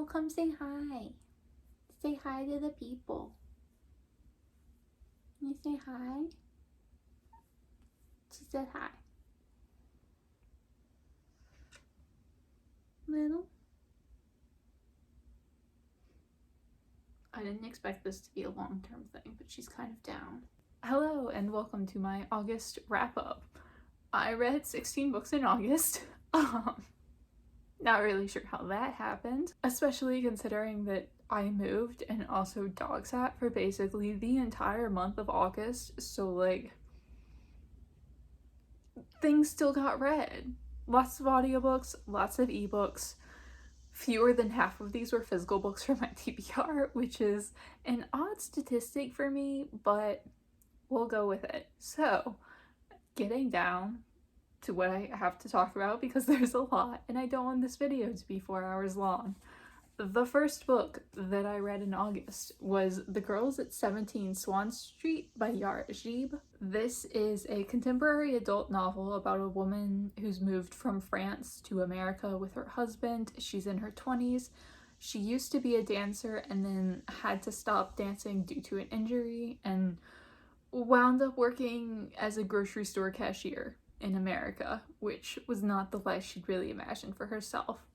Neal, come say hi. Say hi to the people. You say hi? She said hi. Little. I didn't expect this to be a long-term thing, but she's kind of down. Hello and welcome to my August wrap-up. I read 16 books in August. Not really sure how that happened, especially considering that I moved and also dog sat for basically the entire month of August, so like things still got read. Lots of audiobooks, lots of ebooks. Fewer than half of these were physical books for my TBR, which is an odd statistic for me, but we'll go with it. So, getting down to what I have to talk about, because there's a lot and I don't want this video to be 4 hours long. The first book that I read in August was The Girls at 17 Swan Street by Yara. Zgheib. This is a contemporary adult novel about a woman who's moved from France to America with her husband. She's in her 20s. She used to be a dancer and then had to stop dancing due to an injury and wound up working as a grocery store cashier in America, which was not the life she'd really imagined for herself.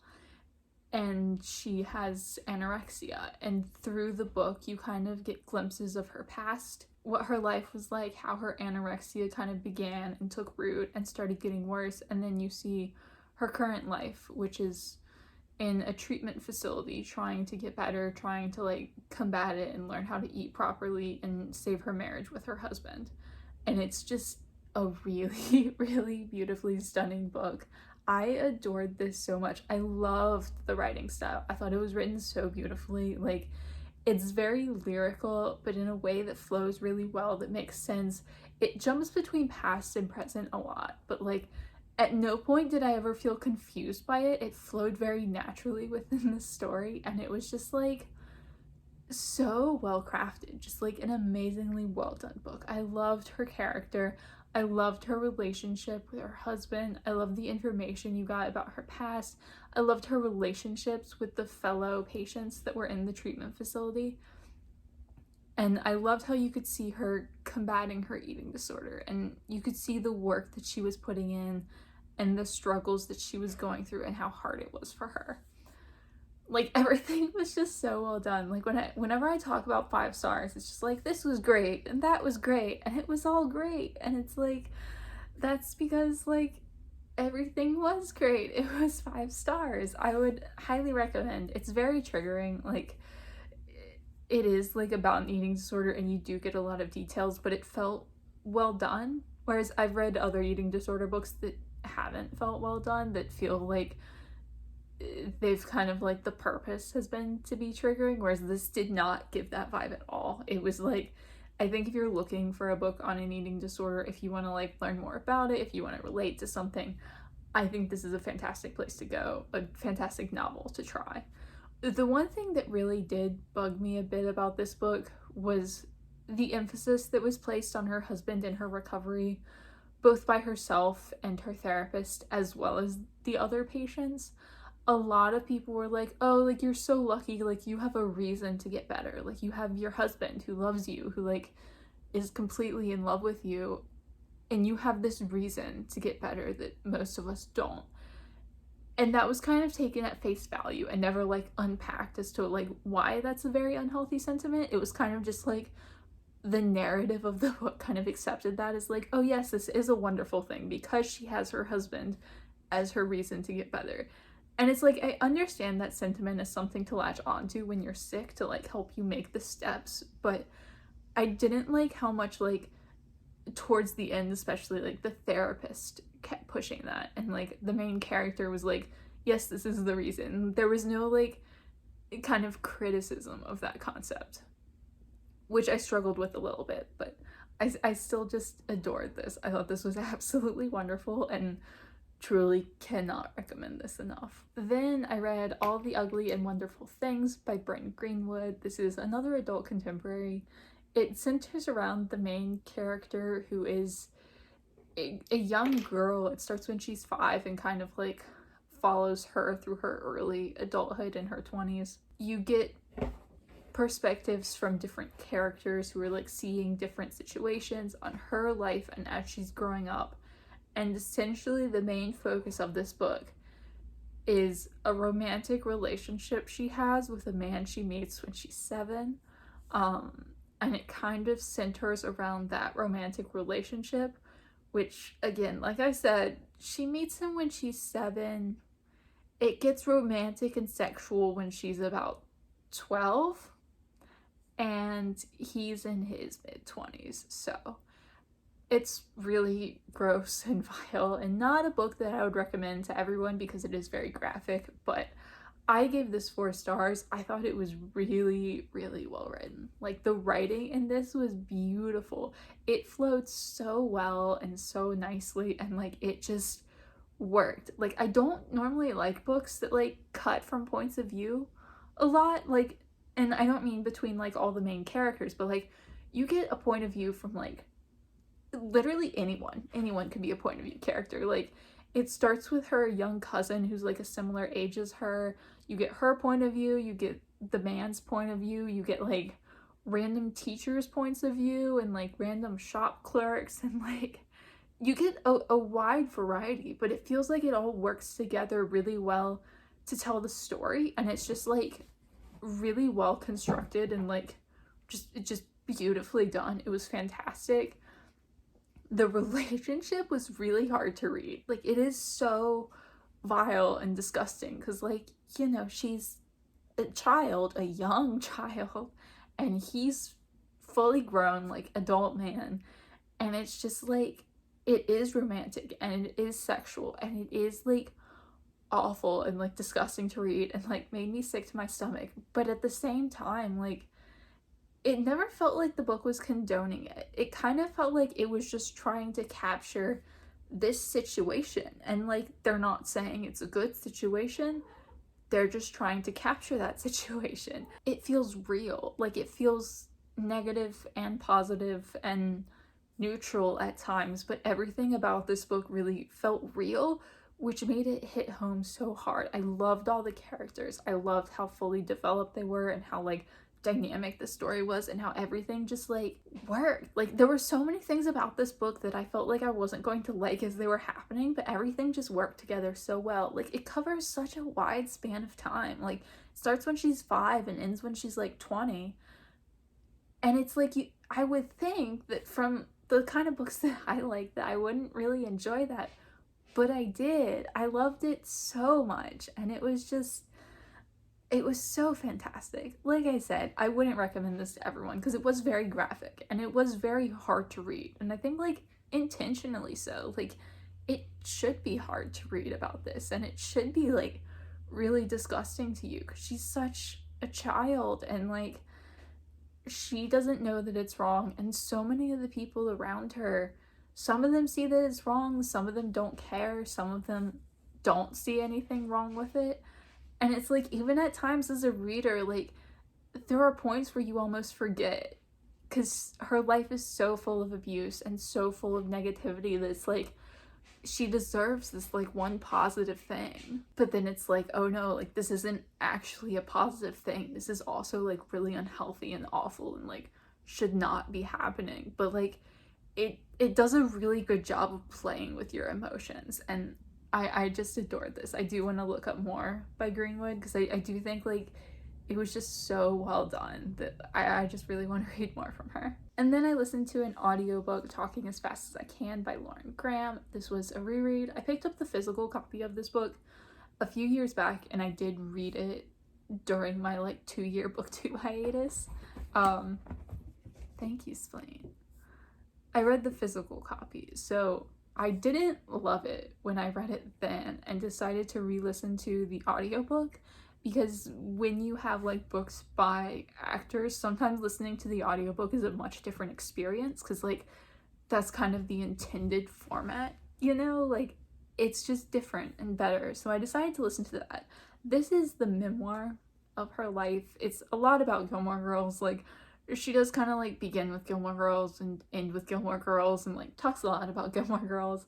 And she has anorexia, and through the book you kind of get glimpses of her past, what her life was like, how her anorexia kind of began and took root and started getting worse, and then you see her current life, which is in a treatment facility, trying to get better, trying to like combat it and learn how to eat properly and save her marriage with her husband. And it's just a really, really beautifully stunning book. I adored this so much. I loved the writing style. I thought it was written so beautifully. Like, it's very lyrical, but in a way that flows really well, that makes sense. It jumps between past and present a lot, but like at no point did I ever feel confused by it. It flowed very naturally within the story, and it was just like so well crafted, just like an amazingly well done book. I loved her character. I loved her relationship with her husband. I loved the information you got about her past. I loved her relationships with the fellow patients that were in the treatment facility. And I loved how you could see her combating her eating disorder, and you could see the work that she was putting in and the struggles that she was going through and how hard it was for her. Like, everything was just so well done. Like, whenever I talk about 5 stars, it's just like, this was great and that was great and it was all great, and it's like, that's because like everything was great. It was 5 stars. I would highly recommend. It's very triggering. Like, it is like about an eating disorder and you do get a lot of details, but it felt well done, whereas I've read other eating disorder books that haven't felt well done, that feel like they've kind of like the purpose has been to be triggering, whereas this did not give that vibe at all. It was like, I think if you're looking for a book on an eating disorder, if you want to like learn more about it, if you want to relate to something, I think this is a fantastic place to go, a fantastic novel to try. The one thing that really did bug me a bit about this book was the emphasis that was placed on her husband and her recovery, both by herself and her therapist, as well as the other patients. A lot of people were like, oh, like, you're so lucky, like, you have a reason to get better. Like, you have your husband who loves you, who, like, is completely in love with you, and you have this reason to get better that most of us don't. And that was kind of taken at face value and never, like, unpacked as to, like, why that's a very unhealthy sentiment. It was kind of just, like, the narrative of the book kind of accepted that as, like, oh, yes, this is a wonderful thing because she has her husband as her reason to get better. And it's like, I understand that sentiment is something to latch onto when you're sick to like help you make the steps, but I didn't like how much like towards the end, especially like the therapist kept pushing that, and like the main character was like, yes, this is the reason. There was no like kind of criticism of that concept, which I struggled with a little bit, but I still just adored this. I thought this was absolutely wonderful and truly cannot recommend this enough. Then I read All the Ugly and Wonderful Things by Bryn Greenwood. This is another adult contemporary. It centers around the main character, who is a young girl. It starts when she's 5 and kind of like follows her through her early adulthood in her 20s. You get perspectives from different characters who are like seeing different situations on her life and as she's growing up. And essentially the main focus of this book is a romantic relationship she has with a man she meets when she's 7. And it kind of centers around that romantic relationship, which, again, like I said, she meets him when she's 7. It gets romantic and sexual when she's about 12, and he's in his mid-20s, so it's really gross and vile, and not a book that I would recommend to everyone because it is very graphic, but I gave this 4 stars. I thought it was really, really well written. Like, the writing in this was beautiful. It flowed so well and so nicely, and like it just worked. Like, I don't normally like books that like cut from points of view a lot, like, and I don't mean between like all the main characters, but like you get a point of view from like literally anyone can be a point of view character. Like, it starts with her young cousin who's like a similar age as her. You get her point of view, you get the man's point of view, you get like random teachers' points of view and like random shop clerks, and like you get a wide variety, but it feels like it all works together really well to tell the story, and it's just like really well constructed and like just beautifully done. It was fantastic. The relationship was really hard to read. Like, it is so vile and disgusting because, like, you know, she's a child, a young child, and he's fully grown, like, adult man, and it's just like, it is romantic and it is sexual and it is like awful and like disgusting to read and like made me sick to my stomach, but at the same time, like, it never felt like the book was condoning it. It kind of felt like it was just trying to capture this situation, and like they're not saying it's a good situation, they're just trying to capture that situation. It feels real. Like, it feels negative and positive and neutral at times, but everything about this book really felt real, which made it hit home so hard. I loved all the characters. I loved how fully developed they were and how like dynamic the story was and how everything just like worked. Like, there were so many things about this book that I felt like I wasn't going to like as they were happening, but everything just worked together so well. Like, it covers such a wide span of time. Like, it starts when she's 5 and ends when she's like 20, and it's like, I would think that from the kind of books that I like that I wouldn't really enjoy that, but I did. I loved it so much, and it was so fantastic. Like I said, I wouldn't recommend this to everyone because it was very graphic and it was very hard to read, and I think like intentionally so. Like, it should be hard to read about this, and it should be like really disgusting to you because she's such a child, and like she doesn't know that it's wrong, and so many of the people around her, some of them see that it's wrong, some of them don't care, some of them don't see anything wrong with it. And it's like, even at times as a reader, like, there are points where you almost forget because her life is so full of abuse and so full of negativity that it's like she deserves this like one positive thing, but then it's like, oh no, like this isn't actually a positive thing, this is also like really unhealthy and awful and like should not be happening. But like it does a really good job of playing with your emotions, and I just adored this. I do want to look up more by Greenwood because I do think like it was just so well done that I just really want to read more from her. And then I listened to an audiobook, Talking as Fast as I Can by Lauren Graham. This was a reread. I picked up the physical copy of this book a few years back, and I did read it during my like 2-year booktube hiatus. Thank you, Swann. I read the physical copy, so I didn't love it when I read it then and decided to re-listen to the audiobook, because when you have like books by actors, sometimes listening to the audiobook is a much different experience because like that's kind of the intended format, you know, like it's just different and better. So I decided to listen to that. This is the memoir of her life. It's a lot about Gilmore Girls. Like, she does kind of like begin with Gilmore Girls and end with Gilmore Girls and like talks a lot about Gilmore Girls,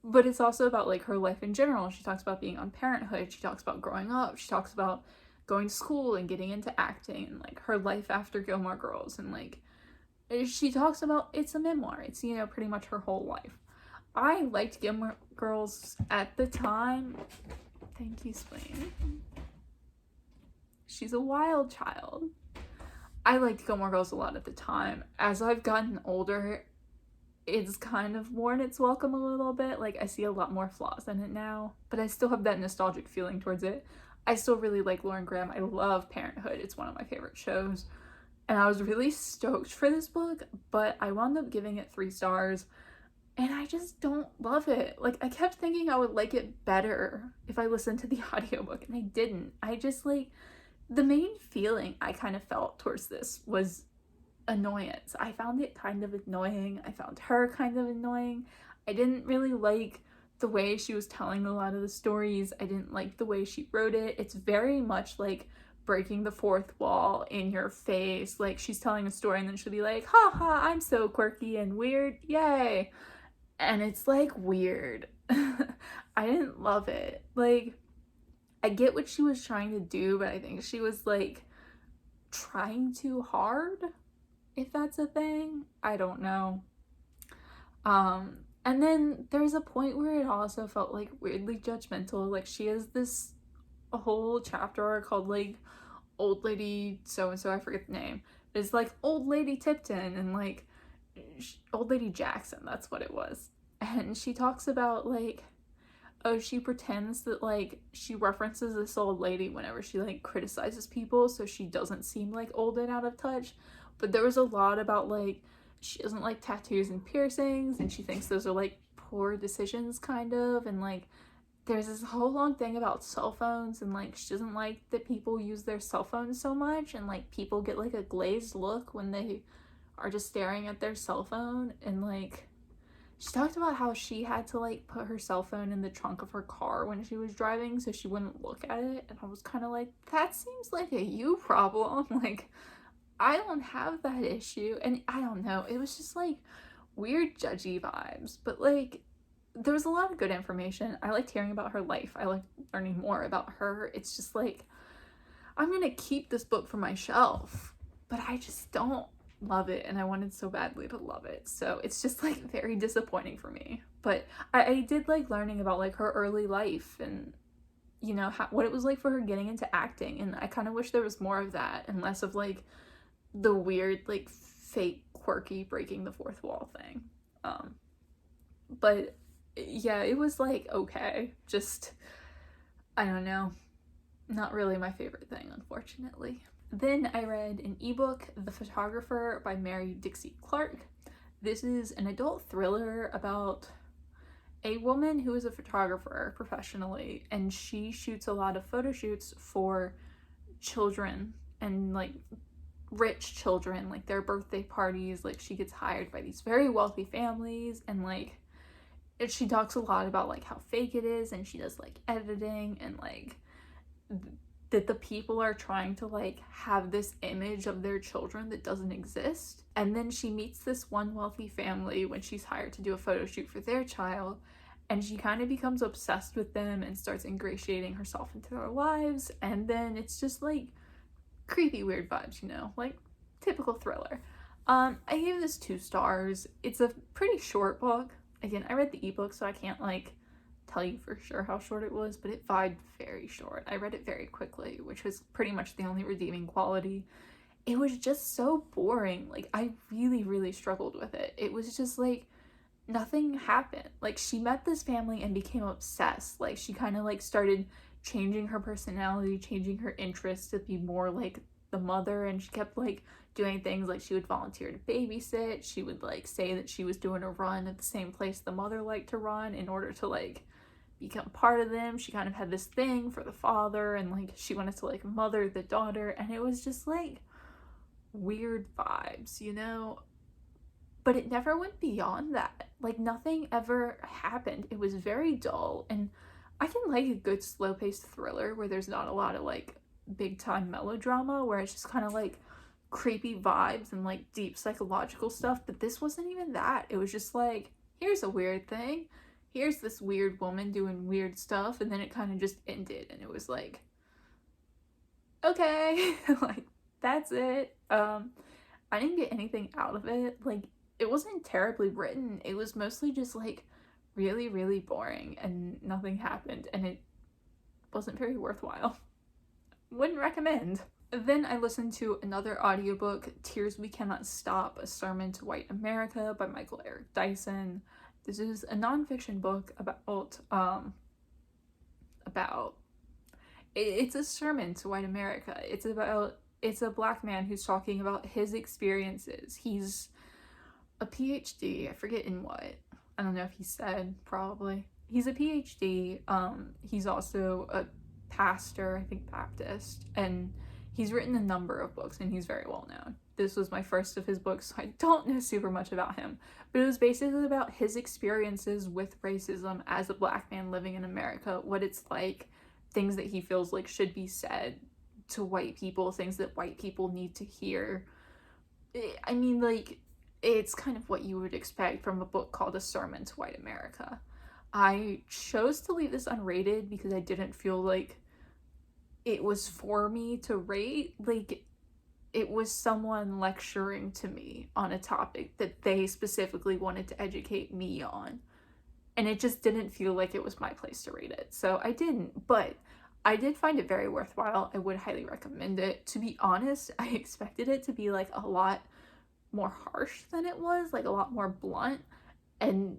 but it's also about like her life in general. She talks about being on Parenthood, she talks about growing up, she talks about going to school and getting into acting, and like her life after Gilmore Girls, and like she talks about, it's a memoir, it's, you know, pretty much her whole life. I liked Gilmore Girls at the time. Thank you, Swann. She's a wild child. I liked Gilmore Girls a lot at the time. As I've gotten older, it's kind of worn its welcome a little bit. Like, I see a lot more flaws in it now, but I still have that nostalgic feeling towards it. I still really like Lauren Graham. I love Parenthood. It's one of my favorite shows. And I was really stoked for this book, but I wound up giving it 3 stars, and I just don't love it. Like, I kept thinking I would like it better if I listened to the audiobook, and I didn't. I just, like, the main feeling I kind of felt towards this was annoyance. I found it kind of annoying. I found her kind of annoying. I didn't really like the way she was telling a lot of the stories. I didn't like the way she wrote it. It's very much like breaking the fourth wall in your face. Like, she's telling a story and then she'll be like, ha ha, I'm so quirky and weird, yay. And it's like weird. I didn't love it. Like, I get what she was trying to do, but I think she was like trying too hard, if that's a thing. I don't know. And then there's a point where it also felt like weirdly judgmental. Like, she has this a whole chapter called like Old Lady so-and-so, I forget the name. It's like Old Lady Tipton and like Old Lady Jackson, that's what it was. And she talks about like, oh, she pretends that like she references this old lady whenever she like criticizes people so she doesn't seem like old and out of touch. But there was a lot about like she doesn't like tattoos and piercings, and she thinks those are like poor decisions kind of, and like there's this whole long thing about cell phones, and like she doesn't like that people use their cell phones so much, and like people get like a glazed look when they are just staring at their cell phone. And like she talked about how she had to like put her cell phone in the trunk of her car when she was driving so she wouldn't look at it, and I was kind of like, that seems like a you problem. Like, I don't have that issue. And I don't know, it was just like weird judgy vibes, but like there was a lot of good information. I liked hearing about her life. I liked learning more about her. It's just like, I'm gonna keep this book for my shelf, but I just don't love it, and I wanted so badly to love it. So it's just like very disappointing for me. But I did like learning about like her early life, and you know, what it was like for her getting into acting, and I kind of wish there was more of that and less of like the weird like fake quirky breaking the fourth wall thing. But yeah, it was like, okay, just, I don't know, not really my favorite thing, unfortunately. Then I read an ebook, The Photographer by Mary Dixie Clark. This is an adult thriller about a woman who is a photographer professionally, and she shoots a lot of photo shoots for children, and like rich children, like their birthday parties. Like, she gets hired by these very wealthy families, and like she talks a lot about like how fake it is, and she does like editing, and like that the people are trying to like have this image of their children that doesn't exist. And then she meets this one wealthy family when she's hired to do a photo shoot for their child, and she kind of becomes obsessed with them and starts ingratiating herself into their lives. And then it's just like creepy weird vibes, you know, like typical thriller. I gave this 2 stars. It's a pretty short book. Again, I read the ebook, so I can't like tell you for sure how short it was, but it vibed very short. I read it very quickly, which was pretty much the only redeeming quality. It was just so boring. Like, I really struggled with it. It was just like nothing happened. Like, she met this family and became obsessed. Like, she kind of like started changing her personality, changing her interests to be more like the mother, and she kept like doing things like she would volunteer to babysit. She would like say that she was doing a run at the same place the mother liked to run in order to like become part of them. She kind of had this thing for the father, and like she wanted to like mother the daughter, and it was just like weird vibes, you know? But it never went beyond that. Like, nothing ever happened. It was very dull, and I can like a good slow-paced thriller where there's not a lot of like big-time melodrama, where it's just kind of like creepy vibes and like deep psychological stuff. But this wasn't even that. It was just like, here's a weird thing, here's this weird woman doing weird stuff, and then it kind of just ended, and it was like, okay, like, that's it. I didn't get anything out of it. Like, it wasn't terribly written. It was mostly just, like, really, really boring, and nothing happened, and it wasn't very worthwhile. Wouldn't recommend. Then I listened to another audiobook, Tears We Cannot Stop, A Sermon to White America by Michael Eric Dyson. This is a nonfiction book about it's a sermon to white America. It's a black man who's talking about his experiences. He's a PhD, I forget in what. I don't know if he said, probably. He's a PhD. He's also a pastor, I think Baptist, and he's written a number of books, and he's very well known. This was my first of his books, so I don't know super much about him, but it was basically about his experiences with racism as a black man living in America, what it's like, things that he feels like should be said to white people, things that white people need to hear. I mean, like, it's kind of what you would expect from a book called A Sermon to White America. I chose to leave this unrated because I didn't feel like it was for me to rate. Like, it was someone lecturing to me on a topic that they specifically wanted to educate me on. And it just didn't feel like it was my place to rate it. So I didn't, but I did find it very worthwhile. I would highly recommend it. To be honest, I expected it to be like a lot more harsh than it was, like a lot more blunt. And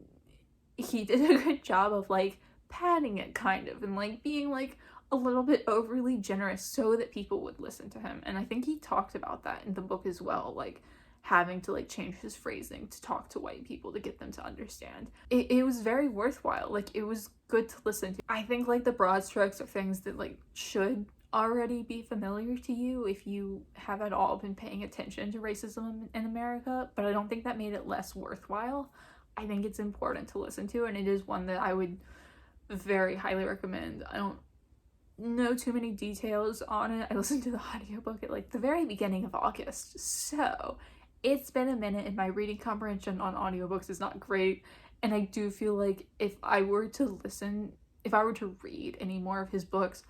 he did a good job of like padding it kind of, and like being like a little bit overly generous so that people would listen to him. And I think he talked about that in the book as well, like having to like change his phrasing to talk to white people to get them to understand. It was very worthwhile. Like, it was good to listen to. I think like the broad strokes are things that like should already be familiar to you if you have at all been paying attention to racism in America, but I don't think that made it less worthwhile. I think it's important to listen to, and it is one that I would very highly recommend. I don't know too many details on it. I listened to the audiobook at like the very beginning of August, so it's been a minute, and my reading comprehension on audiobooks is not great, and I do feel like if I were to read any more of his books,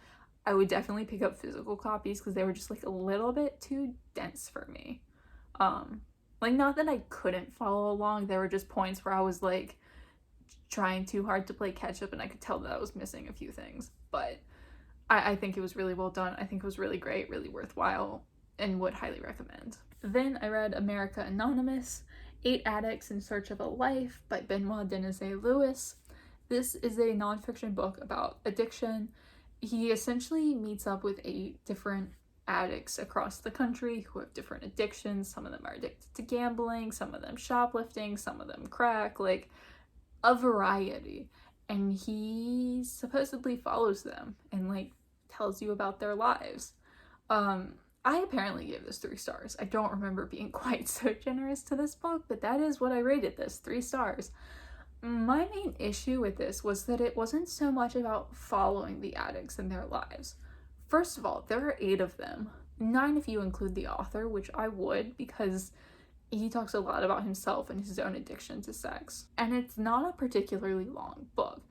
I would definitely pick up physical copies because they were just like a little bit too dense for me. Like, not that I couldn't follow along, there were just points where I was like trying too hard to play catch up, and I could tell that I was missing a few things, but I think it was really well done. I think it was really great, really worthwhile, and would highly recommend. Then I read America Anonymous, 8 Addicts in Search of a Life by Benoit Denizet-Lewis. This is a nonfiction book about addiction. He essentially meets up with 8 different addicts across the country who have different addictions. Some of them are addicted to gambling, some of them shoplifting, some of them crack, like a variety. And he supposedly follows them and like tells you about their lives. I apparently gave this 3 stars. I don't remember being quite so generous to this book, but that is what I rated this, 3 stars. My main issue with this was that it wasn't so much about following the addicts in their lives. First of all, there are 8 of them, 9 if you include the author, which I would because he talks a lot about himself and his own addiction to sex. And it's not a particularly long book.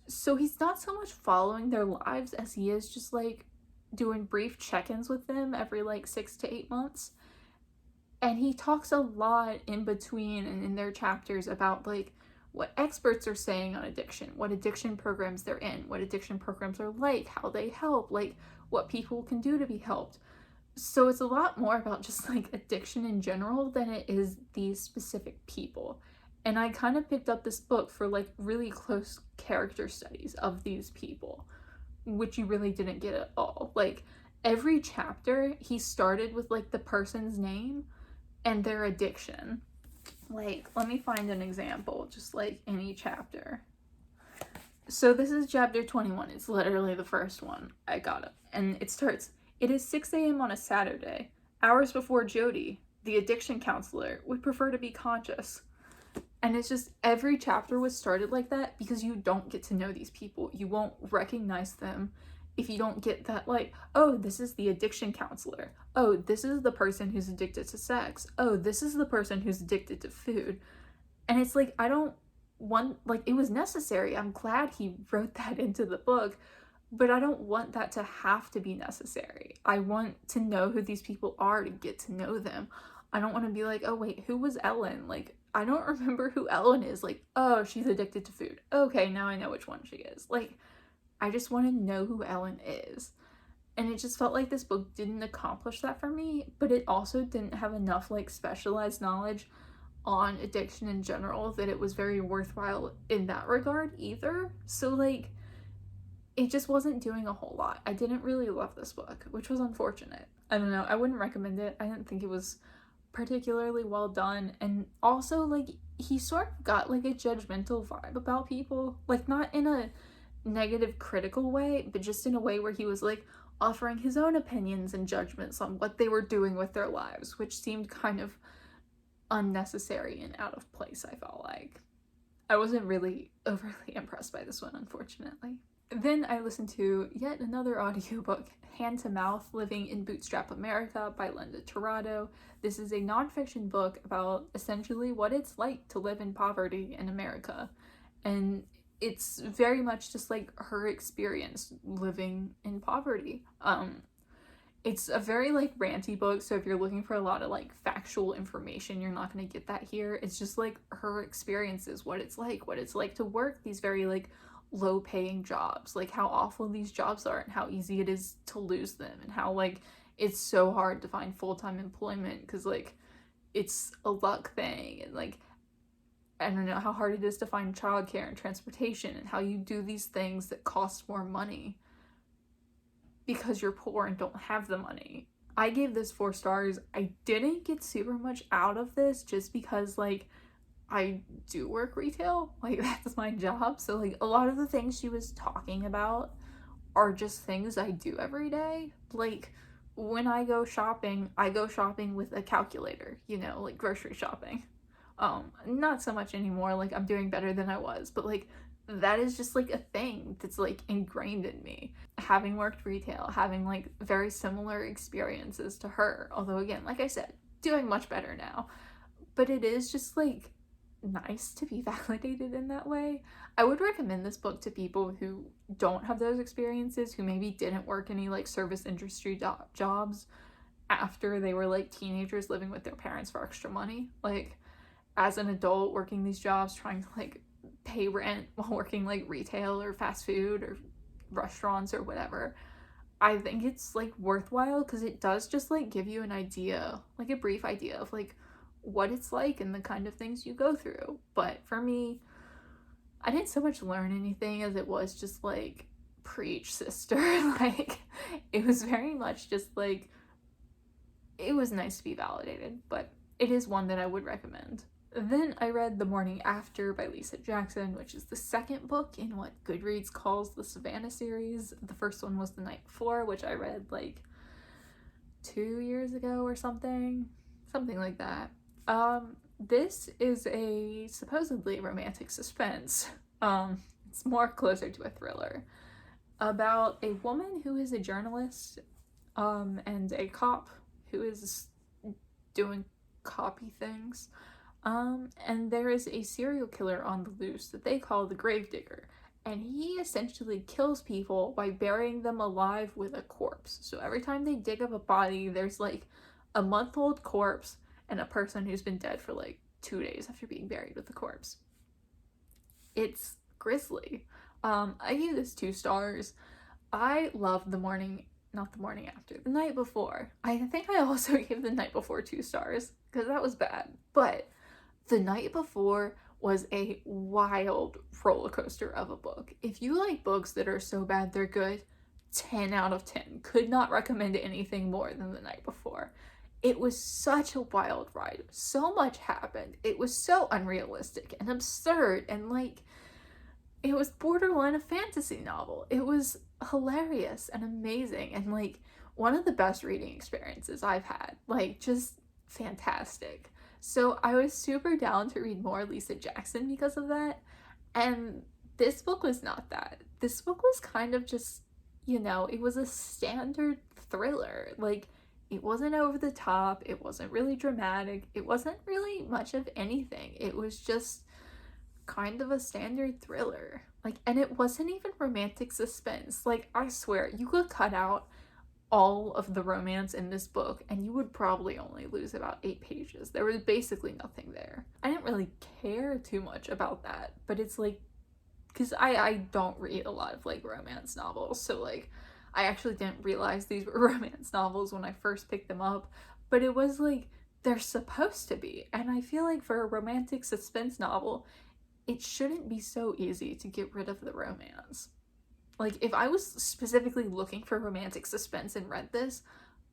So he's not so much following their lives as he is just like doing brief check-ins with them every like 6 to 8 months. And he talks a lot in between and in their chapters about like what experts are saying on addiction, what addiction programs they're in, what addiction programs are like, how they help, like what people can do to be helped. So it's a lot more about just like addiction in general than it is these specific people. And I kind of picked up this book for like really close character studies of these people, which you really didn't get at all. Like every chapter, he started with like the person's name and their addiction. Like, let me find an example, just like any chapter. So this is chapter 21. It's literally the first one. I got it. And it starts, "It is 6 a.m. on a Saturday, hours before Jody, the addiction counselor, would prefer to be conscious." And it's just, every chapter was started like that because you don't get to know these people. You won't recognize them if you don't get that, like, oh, this is the addiction counselor. Oh, this is the person who's addicted to sex. Oh, this is the person who's addicted to food. And it's like, I don't it was necessary. I'm glad he wrote that into the book, but I don't want that to have to be necessary. I want to know who these people are, to get to know them. I don't want to be like, oh wait, who was Ellen? Like, I don't remember who Ellen is. Like, oh, she's addicted to food. Okay, now I know which one she is. Like, I just want to know who Ellen is. And it just felt like this book didn't accomplish that for me, but it also didn't have enough, like, specialized knowledge on addiction in general that it was very worthwhile in that regard either. So, like, it just wasn't doing a whole lot. I didn't really love this book, which was unfortunate. I don't know, I wouldn't recommend it. I didn't think it was particularly well done, and also, like, he sort of got, like, a judgmental vibe about people, like, not in a negative critical way, but just in a way where he was, like, offering his own opinions and judgments on what they were doing with their lives, which seemed kind of unnecessary and out of place. I felt like I wasn't really overly impressed by this one, unfortunately. Then I listened to yet another audiobook, Hand to Mouth, Living in Bootstrap America by Tirado. This is a nonfiction book about essentially what it's like to live in poverty in America. And it's very much just like her experience living in poverty. It's a very like ranty book, so if you're looking for a lot of like factual information, you're not going to get that here. It's just like her experiences, what it's like to work these very like low paying jobs, like how awful these jobs are and how easy it is to lose them, and how like it's so hard to find full-time employment because like it's a luck thing, and like I don't know how hard it is to find childcare and transportation, and how you do these things that cost more money because you're poor and don't have the money. I gave this 4 stars. I didn't get super much out of this just because like I do work retail, like that's my job, so like a lot of the things she was talking about are just things I do every day. Like when I go shopping with a calculator, you know, like grocery shopping. Not so much anymore, like I'm doing better than I was, but like that is just like a thing that's like ingrained in me. Having worked retail, having like very similar experiences to her, although again, like I said, doing much better now. But it is just like nice to be validated in that way. I would recommend this book to people who don't have those experiences, who maybe didn't work any like service industry jobs after they were like teenagers living with their parents for extra money. Like as an adult working these jobs, trying to like pay rent while working like retail or fast food or restaurants or whatever. I think it's like worthwhile because it does just like give you an idea, like a brief idea of like what it's like and the kind of things you go through. But for me, I didn't so much learn anything as it was just like preach, sister. Like it was very much just like it was nice to be validated, but it is one that I would recommend. Then I read The Morning After by Lisa Jackson, which is the second book in what Goodreads calls the Savannah series. The first one was The Night Before, which I read like 2 years ago or something like that. This is a supposedly romantic suspense. It's more closer to a thriller about a woman who is a journalist, and a cop who is doing copy things. And there is a serial killer on the loose that they call the Gravedigger, and he essentially kills people by burying them alive with a corpse. So every time they dig up a body, there's like a month-old corpse and a person who's been dead for like 2 days after being buried with the corpse. It's grisly. I gave this 2 stars. I love The Night Before. I think I also gave The Night Before 2 stars because that was bad, but The Night Before was a wild roller coaster of a book. If you like books that are so bad they're good, 10 out of 10. Could not recommend anything more than The Night Before. It was such a wild ride. So much happened. It was so unrealistic and absurd, and like it was borderline a fantasy novel. It was hilarious and amazing, and like one of the best reading experiences I've had. Like just fantastic. So I was super down to read more Lisa Jackson because of that. And this book was not that. This book was kind of just, you know, it was a standard thriller. Like it wasn't over the top. It wasn't really dramatic. It wasn't really much of anything. It was just kind of a standard thriller. Like, and it wasn't even romantic suspense. Like, I swear, you could cut out all of the romance in this book and you would probably only lose about 8 pages. There was basically nothing there. I didn't really care too much about that, but it's like, because I don't read a lot of like romance novels, so like I actually didn't realize these were romance novels when I first picked them up, but it was like they're supposed to be. And I feel like for a romantic suspense novel, it shouldn't be so easy to get rid of the romance. Like, if I was specifically looking for romantic suspense and read this,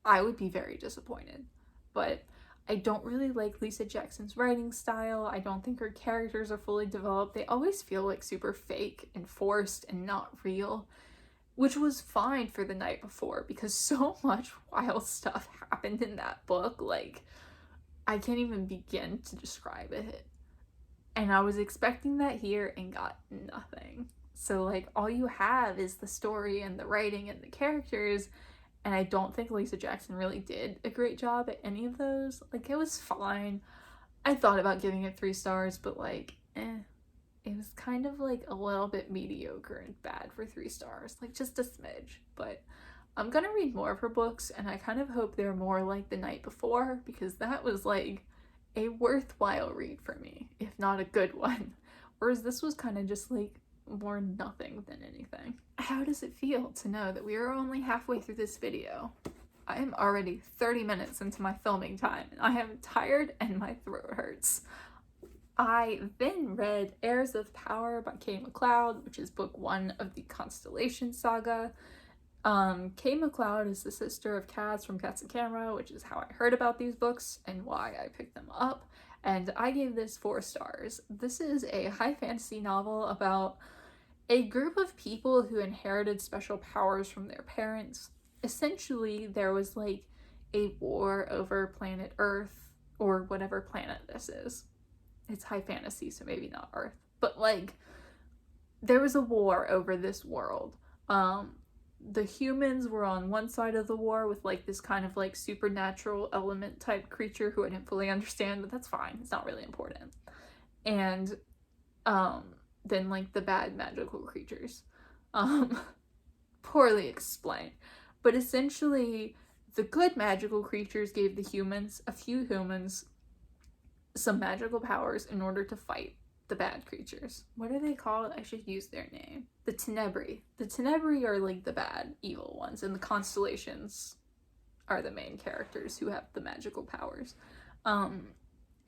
I would be very disappointed. But I don't really like Lisa Jackson's writing style. I don't think her characters are fully developed. They always feel like super fake and forced and not real, which was fine for The Night Before because so much wild stuff happened in that book. Like, I can't even begin to describe it. And I was expecting that here and got nothing. So like all you have is the story and the writing and the characters, and I don't think Lisa Jackson really did a great job at any of those. Like, it was fine. I thought about giving it 3 stars, but like, it was kind of like a little bit mediocre and bad for 3 stars, like just a smidge. But I'm gonna read more of her books, and I kind of hope they're more like The Night Before, because that was like a worthwhile read for me, if not a good one. Whereas this was kind of just like more nothing than anything. How does it feel to know that we are only halfway through this video? I am already 30 minutes into my filming time, and I am tired and my throat hurts. I then read Heirs of Power by Kay MacLeod, which is book 1 of the Constellation saga. Kay MacLeod is the sister of Cass from Cats and Camera, which is how I heard about these books and why I picked them up. And I gave this 4 stars. This is a high fantasy novel about a group of people who inherited special powers from their parents. Essentially, there was like a war over planet Earth, or whatever planet this is. It's high fantasy, so maybe not Earth. But like, there was a war over this world. The humans were on one side of the war with like this kind of like supernatural element type creature who I didn't fully understand, but that's fine. It's not really important. And then like the bad magical creatures. Poorly explained. But essentially the good magical creatures gave the humans, a few humans, some magical powers in order to fight the bad creatures. What are they called? I should use their name. The Tenebri. The Tenebri are like the bad, evil ones, and the Constellations are the main characters who have the magical powers. And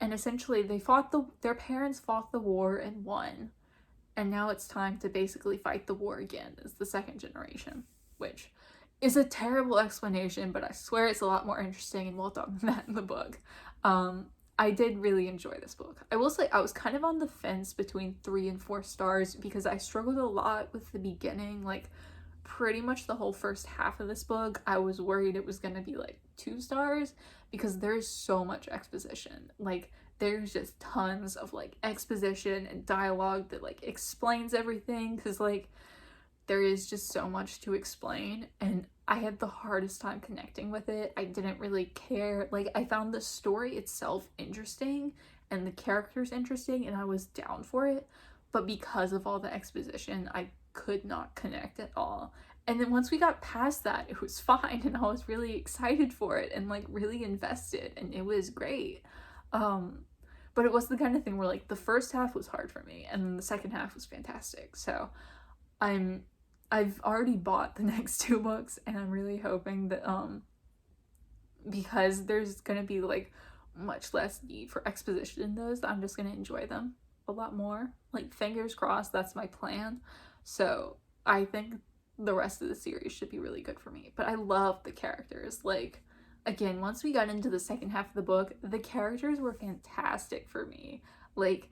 essentially they fought their parents fought the war and won. And now it's time to basically fight the war again as the second generation, which is a terrible explanation, but I swear it's a lot more interesting and well done than that in the book. I did really enjoy this book. I will say I was kind of on the fence between 3 and 4 stars because I struggled a lot with the beginning. Like, pretty much the whole first half of this book, I was worried it was gonna be like 2 stars because there's so much exposition. Like, there's just tons of like exposition and dialogue that like explains everything, because like there is just so much to explain, and I had the hardest time connecting with it. I didn't really care. Like, I found the story itself interesting and the characters interesting, and I was down for it, but because of all the exposition, I could not connect at all. And then once we got past that, it was fine, and I was really excited for it and like really invested, and it was great. But it was the kind of thing where like the first half was hard for me, and then the second half was fantastic. So I've already bought the next 2 books, and I'm really hoping that because there's gonna be like much less need for exposition in those, I'm just gonna enjoy them a lot more. Like, fingers crossed, that's my plan. So I think the rest of the series should be really good for me. But I love the characters. Like, again, once we got into the second half of the book, the characters were fantastic for me. Like,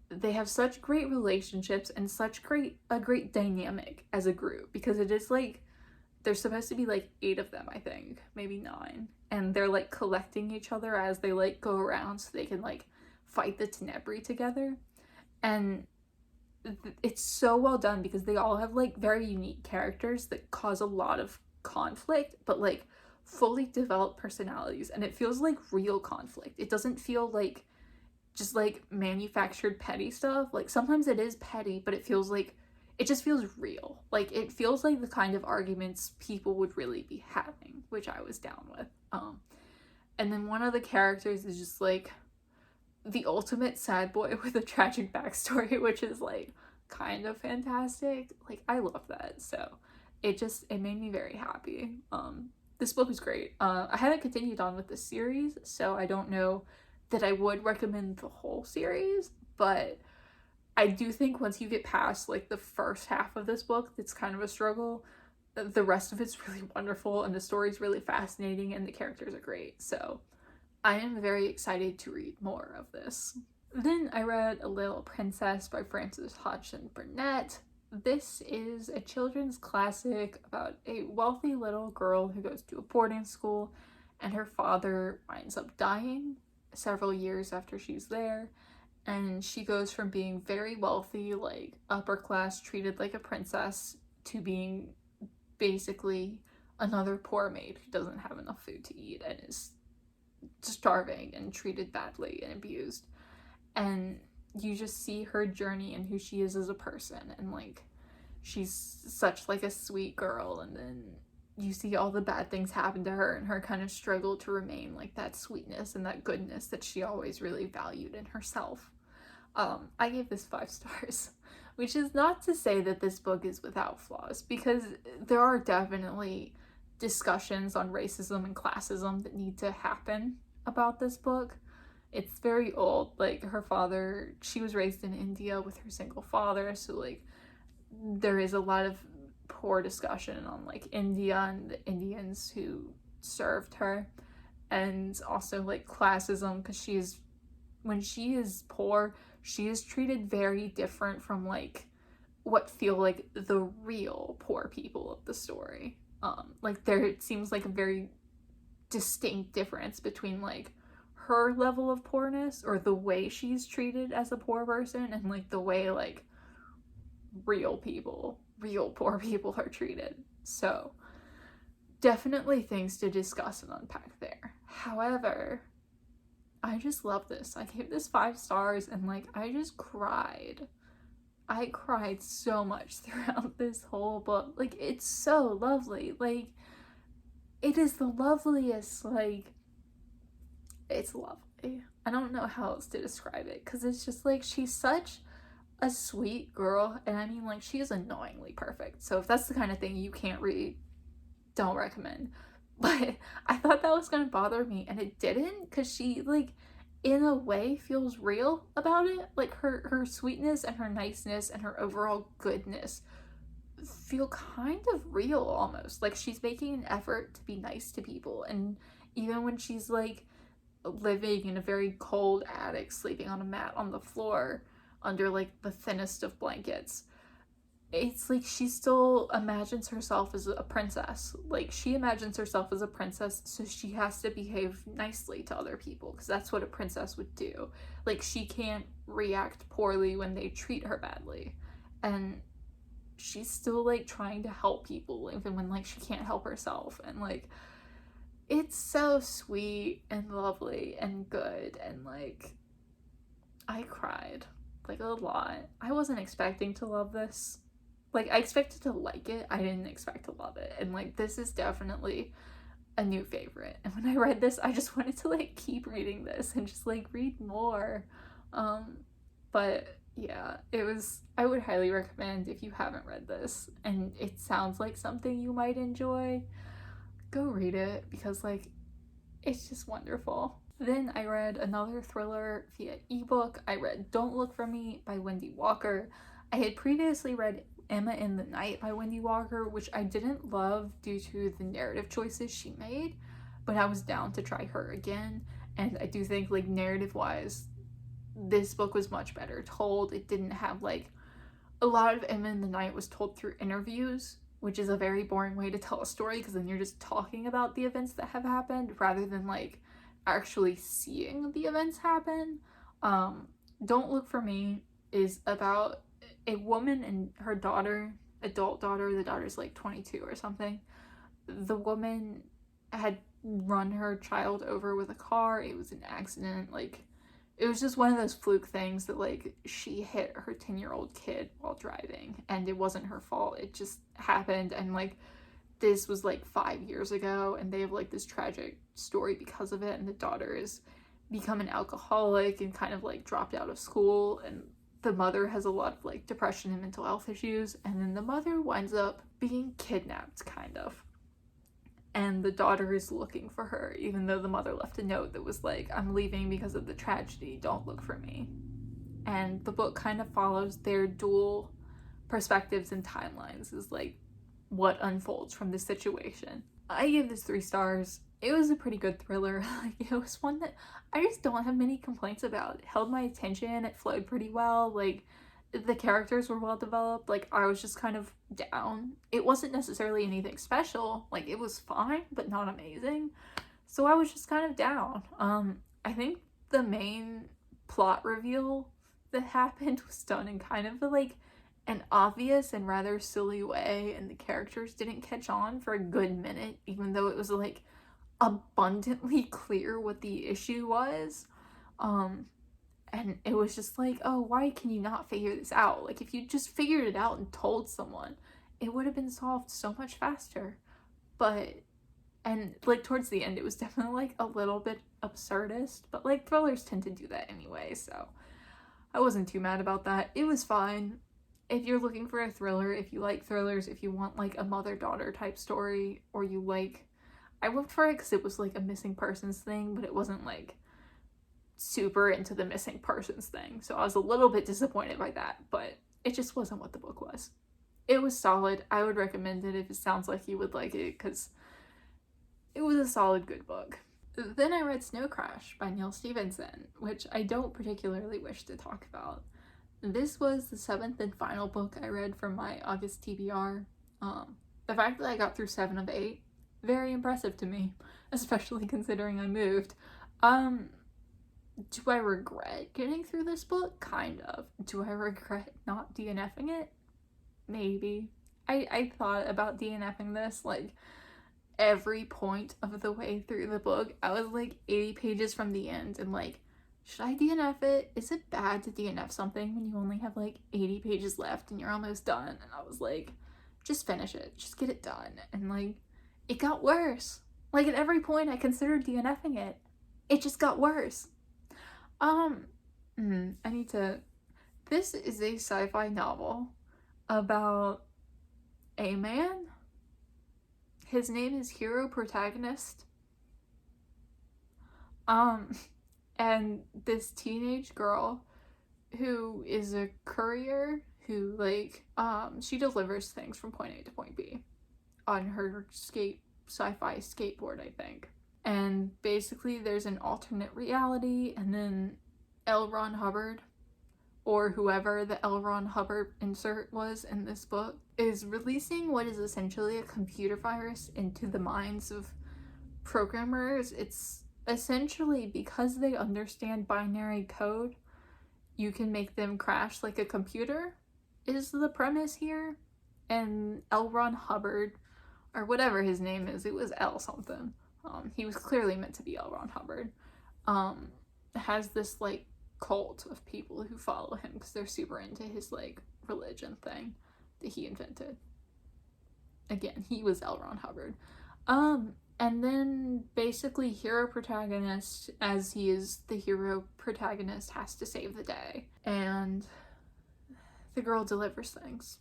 they have such great relationships and such a great dynamic as a group, because it is like there's supposed to be like 8 of them, I think, maybe 9, and they're like collecting each other as they like go around so they can like fight the Tenebri together. And it's so well done because they all have like very unique characters that cause a lot of conflict, but like fully developed personalities, and it feels like real conflict. It doesn't feel like just like manufactured petty stuff. Like sometimes it is petty, but it feels like it just feels real. Like it feels like the kind of arguments people would really be having, which I was down with. And then one of the characters is just like the ultimate sad boy with a tragic backstory, which is like kind of fantastic. Like I love that. So it made me very happy. This book was great. I haven't continued on with the series, so I don't know that I would recommend the whole series, but I do think once you get past like the first half of this book, it's kind of a struggle. The rest of it's really wonderful, and the story's really fascinating, and the characters are great. So I am very excited to read more of this. Then I read A Little Princess by Frances Hodgson Burnett. This is a children's classic about a wealthy little girl who goes to a boarding school, and her father winds up dying several years after she's there. And she goes from being very wealthy, like upper class, treated like a princess, to being basically another poor maid who doesn't have enough food to eat and is starving and treated badly and abused. And you just see her journey and who she is as a person, and like she's such like a sweet girl, and then you see all the bad things happen to her and her kind of struggle to remain like that sweetness and that goodness that she always really valued in herself. I gave this 5 stars, which is not to say that this book is without flaws, because there are definitely discussions on racism and classism that need to happen about this book. It's very old. Like her father, she was raised in India with her single father, so like there is a lot of poor discussion on like India and the Indians who served her, and also like classism, because when she is poor, she is treated very different from like what feel like the real poor people of the story. Like there seems like a very distinct difference between like her level of poorness, or the way she's treated as a poor person, and like the way like real poor people are treated. So definitely things to discuss and unpack there. However, I just love this. I gave this 5 stars, and like I just cried. I cried so much throughout this whole book. Like it's so lovely. Like it is the loveliest, like it's lovely. I don't know how else to describe it, because it's just like she's such a sweet girl, and I mean like she is annoyingly perfect. So if that's the kind of thing you can't read, don't recommend. But I thought that was gonna bother me, and it didn't, because she like in a way feels real about it. Like her sweetness and her niceness and her overall goodness feel kind of real almost. Like she's making an effort to be nice to people, and even when she's like living in a very cold attic, sleeping on a mat on the floor under like the thinnest of blankets, it's like she still imagines herself as a princess. Like she imagines herself as a princess, so she has to behave nicely to other people, because that's what a princess would do. Like she can't react poorly when they treat her badly, and she's still like trying to help people even when like she can't help herself. And like it's so sweet and lovely and good, and like I cried like a lot. I wasn't expecting to love this. Like I expected to like it, I didn't expect to love it. And like this is definitely a new favorite, and when I read this I just wanted to like keep reading this and just like read more. But yeah, I would highly recommend, if you haven't read this and it sounds like something you might enjoy, go read it, because like it's just wonderful. Then I read another thriller via ebook. I read Don't Look for Me by Wendy Walker. I had previously read Emma in the Night by Wendy Walker, which I didn't love due to the narrative choices she made, but I was down to try her again. And I do think like narrative wise, this book was much better told. It didn't have like a lot of Emma in the Night was told through interviews, which is a very boring way to tell a story, because then you're just talking about the events that have happened rather than like actually seeing the events happen. Don't Look for Me is about a woman and her daughter, adult daughter. The daughter's like 22 or something. The woman had run her child over with a car. It was an accident. Like it was just one of those fluke things that, like, she hit her 10-year-old kid while driving, and it wasn't her fault. It just happened, and, like, this was, like, 5 years ago, and they have, like, this tragic story because of it, and the daughter has become an alcoholic and kind of, like, dropped out of school, and the mother has a lot of, like, depression and mental health issues, and then the mother winds up being kidnapped, kind of. And the daughter is looking for her, even though the mother left a note that was like, I'm leaving because of the tragedy, don't look for me. And the book kind of follows their dual perspectives and timelines, is like what unfolds from this situation. I give this 3 stars. It was a pretty good thriller. Like, it was one that I just don't have many complaints about. It held my attention, it flowed pretty well, like, the characters were well developed. Like, I was just kind of down. It wasn't necessarily anything special. Like, it was fine, but not amazing. So I was just kind of down. I think the main plot reveal that happened was done in kind of like an obvious and rather silly way, and the characters didn't catch on for a good minute, even though it was like abundantly clear what the issue was. And it was just like, oh, why can you not figure this out? Like, if you just figured it out and told someone, it would have been solved so much faster. But, and like towards the end, it was definitely like a little bit absurdist, but like thrillers tend to do that anyway, so I wasn't too mad about that. It was fine. If you're looking for a thriller, if you like thrillers, if you want like a mother-daughter type story, or you like, I went for it because it was like a missing persons thing, but it wasn't like super into the missing persons thing, so I was a little bit disappointed by that, but it just wasn't what the book was. It was solid. I would recommend it if it sounds like you would like it, because it was a solid, good book. Then I read Snow Crash by Neal Stephenson, which I don't particularly wish to talk about. This was the 7th and final book I read from my August TBR. The fact that I got through 7 of 8, very impressive to me, especially considering I moved. Do I regret getting through this book? Kind of. Do I regret not DNFing it? Maybe. I thought about DNFing this, like, every point of the way through the book. I was, like, 80 pages from the end, and, like, should I DNF it? Is it bad to DNF something when you only have, like, 80 pages left and you're almost done? And I was like, just finish it. Just get it done. And, like, it got worse. Like, at every point I considered DNFing it. It just got worse. I need to... This is a sci-fi novel about a man. His name is hero protagonist. And this teenage girl who is a courier who, like, she delivers things from point A to point B on her sci-fi skateboard, I think. And basically there's an alternate reality, and then L. Ron Hubbard, or whoever the L. Ron Hubbard insert was in this book, is releasing what is essentially a computer virus into the minds of programmers. It's essentially, because they understand binary code, you can make them crash like a computer, is the premise here. And L. Ron Hubbard, or whatever his name is, it was L something. He was clearly meant to be L. Ron Hubbard. Has this, like, cult of people who follow him because they're super into his, like, religion thing that he invented. Again, he was L. Ron Hubbard. And then basically hero protagonist, as he is the hero protagonist, has to save the day. And the girl delivers things.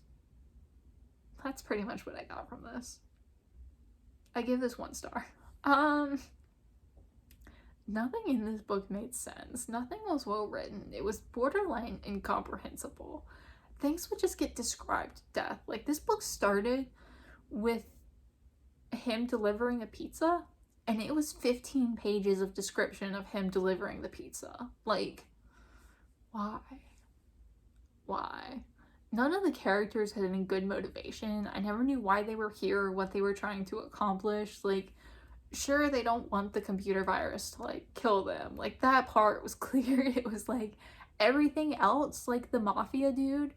That's pretty much what I got from this. I give this 1 star. Nothing in this book made sense. Nothing was well written. It was borderline incomprehensible. Things would just get described to death. Like, this book started with him delivering a pizza, and it was 15 pages of description of him delivering the pizza. Like, why? Why? None of the characters had any good motivation. I never knew why they were here or what they were trying to accomplish. Like, sure, they don't want the computer virus to, like, kill them. Like, that part was clear. It was, like, everything else, like, the mafia dude,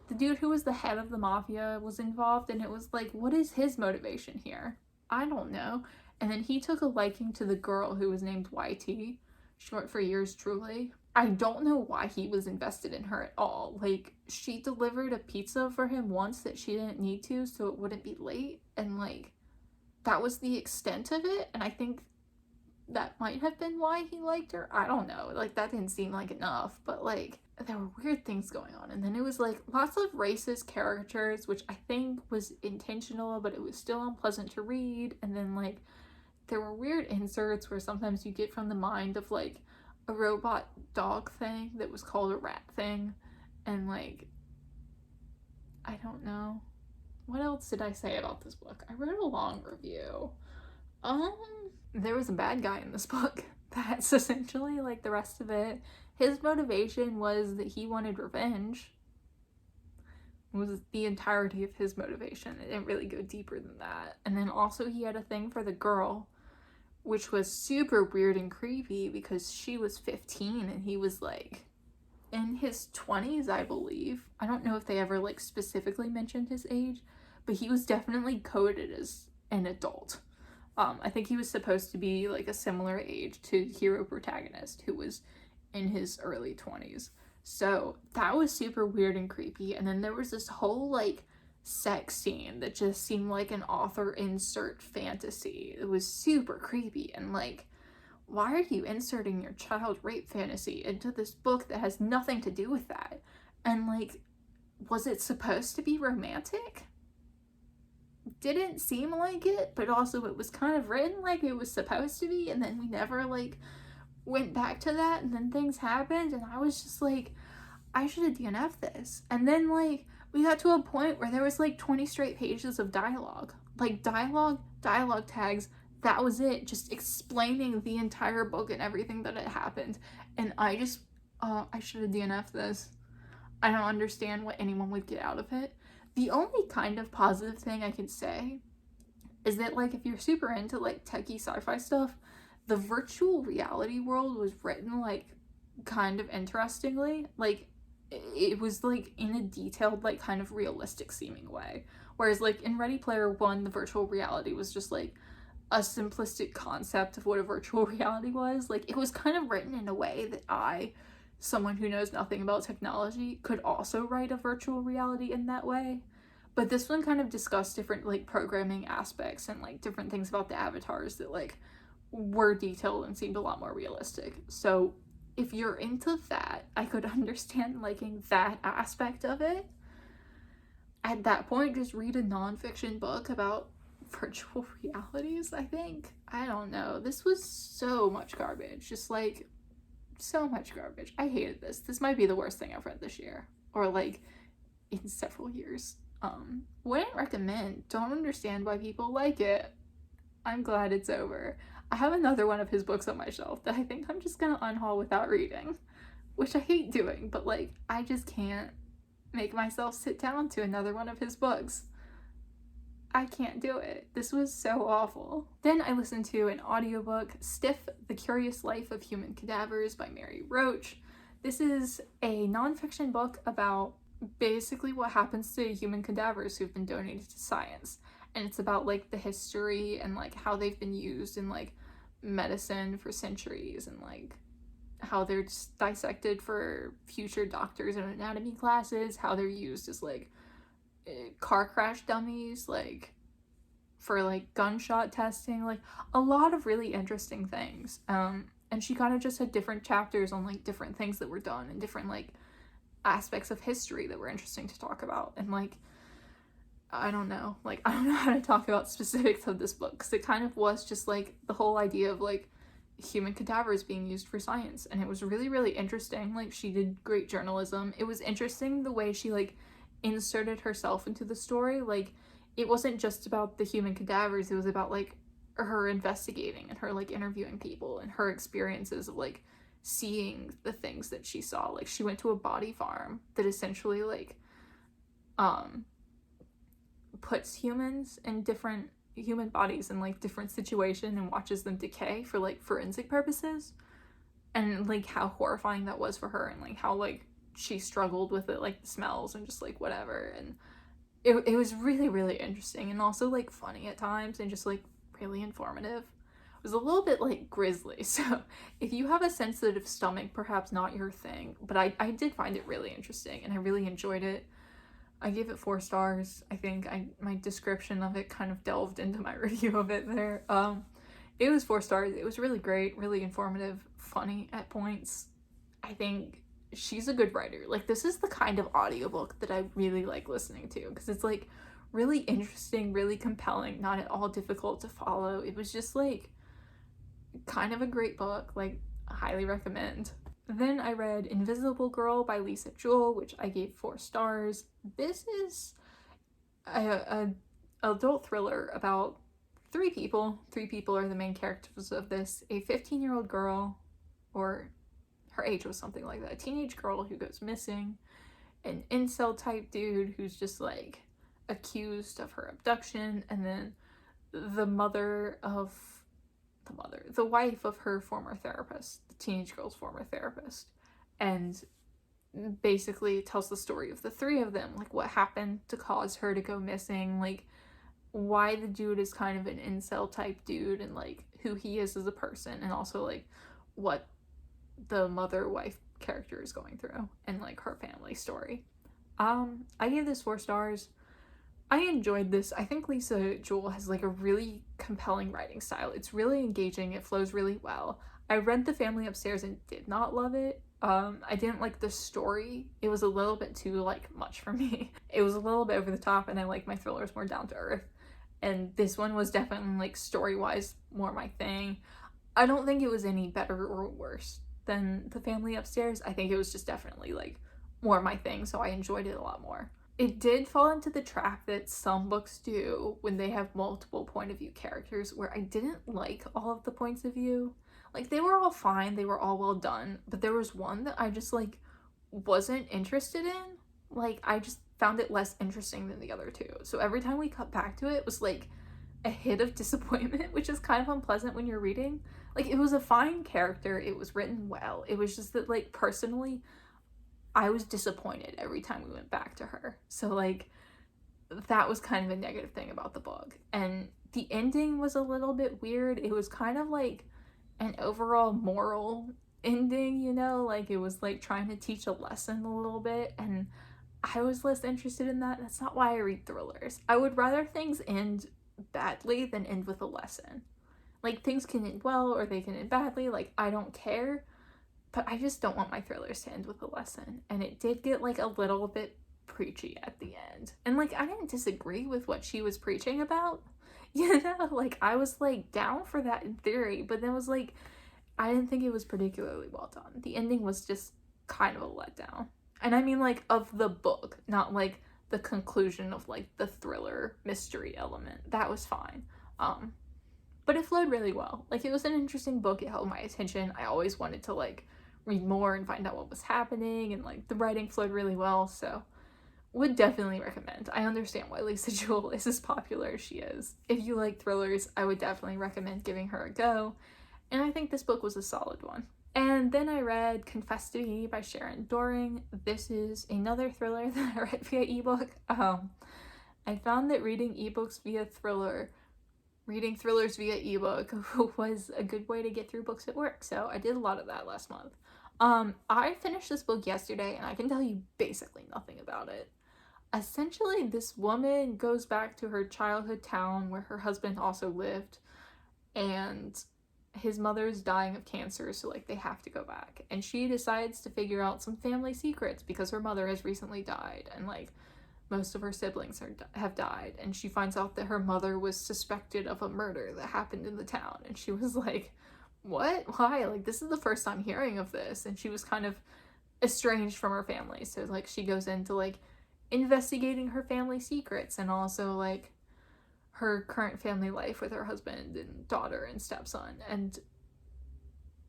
the dude who was the head of the mafia was involved, and it was, like, what is his motivation here? I don't know. And then he took a liking to the girl who was named YT, short for yours truly. I don't know why he was invested in her at all. Like, she delivered a pizza for him once that she didn't need to, so it wouldn't be late, and like, that was the extent of it, and I think that might have been why he liked her. I don't know. Like, that didn't seem like enough, but like, there were weird things going on. And then it was like lots of racist caricatures, which I think was intentional, but it was still unpleasant to read. And then like, there were weird inserts where sometimes you get from the mind of like a robot dog thing that was called a rat thing. And like, I don't know. What else did I say about this book? I wrote a long review. There was a bad guy in this book. That's essentially like the rest of it. His motivation was that he wanted revenge. It was the entirety of his motivation. It didn't really go deeper than that. And then also he had a thing for the girl, which was super weird and creepy because she was 15 and he was like in his 20s, I believe. I don't know if they ever like specifically mentioned his age, but he was definitely coded as an adult. I think he was supposed to be like a similar age to the hero protagonist, who was in his early 20s. So that was super weird and creepy. And then there was this whole like sex scene that just seemed like an author insert fantasy. It was super creepy, and like, why are you inserting your child rape fantasy into this book that has nothing to do with that? And like, was it supposed to be romantic? Didn't seem like it, but also it was kind of written like it was supposed to be, and then we never like went back to that, and then things happened, and I was just like, I should have DNF'd this. And then like, we got to a point where there was like 20 straight pages of dialogue. Like, dialogue tags, that was it, just explaining the entire book and everything that had happened. And I just, I should have DNF'd this. I don't understand what anyone would get out of it. The only kind of positive thing I can say is that, like, if you're super into, like, techie sci-fi stuff, the virtual reality world was written, like, kind of interestingly. Like, it was, like, in a detailed, like, kind of realistic seeming way. Whereas, like, in Ready Player One, the virtual reality was just, like, a simplistic concept of what a virtual reality was. Like, it was kind of written in a way that I, someone who knows nothing about technology, could also write a virtual reality in that way. But this one kind of discussed different like programming aspects and like different things about the avatars that like were detailed and seemed a lot more realistic. So if you're into that, I could understand liking that aspect of it. At that point, just read a nonfiction book about virtual realities, I think. I don't know. This was so much garbage. Just like, so much garbage. I hated this. This might be the worst thing I've read this year, or like in several years. Wouldn't recommend. Don't understand why people like it. I'm glad it's over. I have another one of his books on my shelf that I think I'm just gonna unhaul without reading, which I hate doing, but like, I just can't make myself sit down to another one of his books. I can't do it. This was so awful. Then I listened to an audiobook, Stiff, The Curious Life of Human Cadavers by Mary Roach. This is a nonfiction book about basically what happens to human cadavers who've been donated to science. And it's about like the history and like how they've been used in like medicine for centuries, and like how they're just dissected for future doctors and anatomy classes, how they're used as like car crash dummies, like for like gunshot testing, like a lot of really interesting things. And she kind of just had different chapters on like different things that were done and different like aspects of history that were interesting to talk about. And like, I don't know how to talk about specifics of this book, because it kind of was just like the whole idea of like human cadavers being used for science, and it was really, really interesting. Like, she did great journalism. It was interesting the way she like inserted herself into the story. Like, it wasn't just about the human cadavers, it was about like her investigating and her like interviewing people and her experiences of like seeing the things that she saw. Like, she went to a body farm that essentially like puts humans in different human bodies in like different situations and watches them decay for like forensic purposes, and like how horrifying that was for her, and like how like she struggled with it, like the smells and just like whatever. And it was really, really interesting, and also like funny at times, and just like really informative. was a little bit like grisly. So if you have a sensitive stomach, perhaps not your thing, but I did find it really interesting and I really enjoyed it. I gave it 4 stars. I think my description of it kind of delved into my review of it there. It was 4 stars. It was really great, really informative, funny at points. I think she's a good writer. Like, this is the kind of audiobook that I really like listening to, because it's like really interesting, really compelling, not at all difficult to follow. It was just like kind of a great book. Like, I highly recommend. Then I read Invisible Girl by Lisa Jewell, which I gave 4 stars. This is a adult thriller about 3 people. 3 people are the main characters of this. A 15-year-old girl, or her age was something like that, a teenage girl who goes missing, an incel type dude who's just like accused of her abduction, and then the wife of her former therapist, the teenage girl's former therapist, and basically tells the story of the 3 of them, like what happened to cause her to go missing, like why the dude is kind of an incel type dude, and like who he is as a person, and also like what the mother-wife character is going through, and like her family story. I gave this 4 stars. I enjoyed this. I think Lisa Jewell has like a really compelling writing style. It's really engaging. It flows really well. I read The Family Upstairs and did not love it. I didn't like the story. It was a little bit too like much for me. It was a little bit over the top, and I like my thrillers more down to earth. And this one was definitely like story-wise more my thing. I don't think it was any better or worse than The Family Upstairs. I think it was just definitely like more my thing, so I enjoyed it a lot more. It did fall into the trap that some books do when they have multiple point of view characters, where I didn't like all of the points of view. Like, they were all fine, they were all well done, but there was one that I just like wasn't interested in. Like, I just found it less interesting than the other 2. So every time we cut back to it, it was like a hit of disappointment, which is kind of unpleasant when you're reading. Like, it was a fine character, it was written well. It was just that, like, personally, I was disappointed every time we went back to her. So, like, that was kind of a negative thing about the book. And the ending was a little bit weird. It was kind of like an overall moral ending, you know? Like, it was like trying to teach a lesson a little bit, and I was less interested in that. That's not why I read thrillers. I would rather things end badly than end with a lesson. Like, things can end well or they can end badly. Like, I don't care. But I just don't want my thrillers to end with a lesson. And it did get like a little bit preachy at the end. And like, I didn't disagree with what she was preaching about. You know, like, I was like down for that in theory, but then was like, I didn't think it was particularly well done. The ending was just kind of a letdown. And I mean, like, of the book, not like the conclusion of like the thriller mystery element. That was fine. But it flowed really well. Like, it was an interesting book. It held my attention. I always wanted to like read more and find out what was happening, and like the writing flowed really well, so would definitely recommend. I understand why Lisa Jewell is as popular as she is. If you like thrillers, I would definitely recommend giving her a go, and I think this book was a solid one. And then I read Confess to Me by Sharon Doring. This is another thriller that I read via ebook. I found that reading thrillers via ebook was a good way to get through books at work, so I did a lot of that last month. I finished this book yesterday, and I can tell you basically nothing about it. Essentially, this woman goes back to her childhood town where her husband also lived, and his mother's dying of cancer, so like they have to go back. And she decides to figure out some family secrets because her mother has recently died, and like most of her siblings have died, and she finds out that her mother was suspected of a murder that happened in the town, and she was like, what? Why? Like, this is the first time hearing of this. And she was kind of estranged from her family, so like she goes into like investigating her family secrets, and also like her current family life with her husband and daughter and stepson. And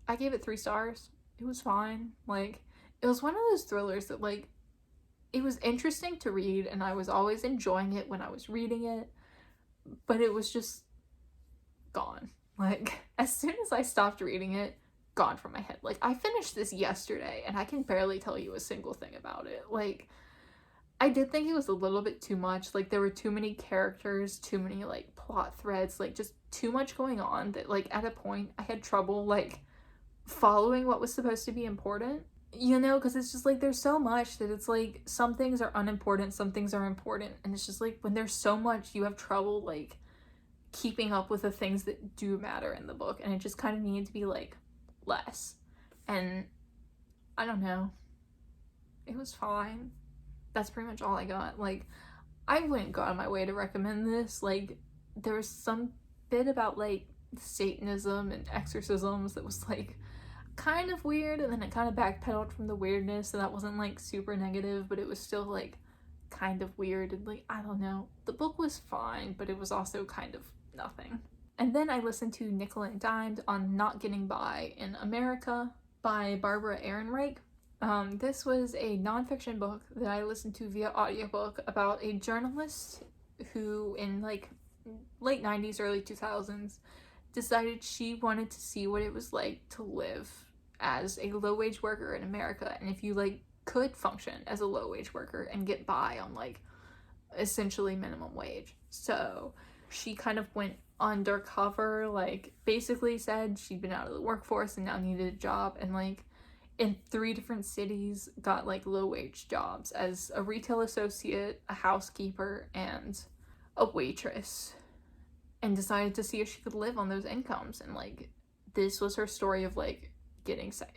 I gave it 3 stars. It was fine. Like, it was one of those thrillers that like, it was interesting to read, and I was always enjoying it when I was reading it, but it was just gone. Like, as soon as I stopped reading it, gone from my head. Like, I finished this yesterday, and I can barely tell you a single thing about it. Like, I did think it was a little bit too much. Like, there were too many characters, too many, like, plot threads, like, just too much going on that, like, at a point I had trouble, like, following what was supposed to be important. You know, because it's just, like, there's so much that it's, like, some things are unimportant, some things are important, and it's just, like, when there's so much, you have trouble, like, keeping up with the things that do matter in the book, and it just kind of needed to be, like, less. And I don't know. It was fine. That's pretty much all I got. Like, I wouldn't go out of my way to recommend this. Like, there was some bit about, like, Satanism and exorcisms that was, like, kind of weird, and then it kind of backpedaled from the weirdness, so that wasn't, like, super negative, but it was still, like, kind of weird, and, like, I don't know. The book was fine, but it was also kind of nothing. And then I listened to Nickel and Dimed on Not Getting By in America by Barbara Ehrenreich. This was a nonfiction book that I listened to via audiobook about a journalist who, in, like, late 90s, early 2000s, decided she wanted to see what it was like to live as a low-wage worker in America, and if you, like, could function as a low-wage worker and get by on, like, essentially minimum wage. So she kind of went undercover, like, basically said she'd been out of the workforce and now needed a job, and, like, in 3 different cities got, like, low-wage jobs as a retail associate, a housekeeper, and a waitress, and decided to see if she could live on those incomes. And, like, this was her story of, like,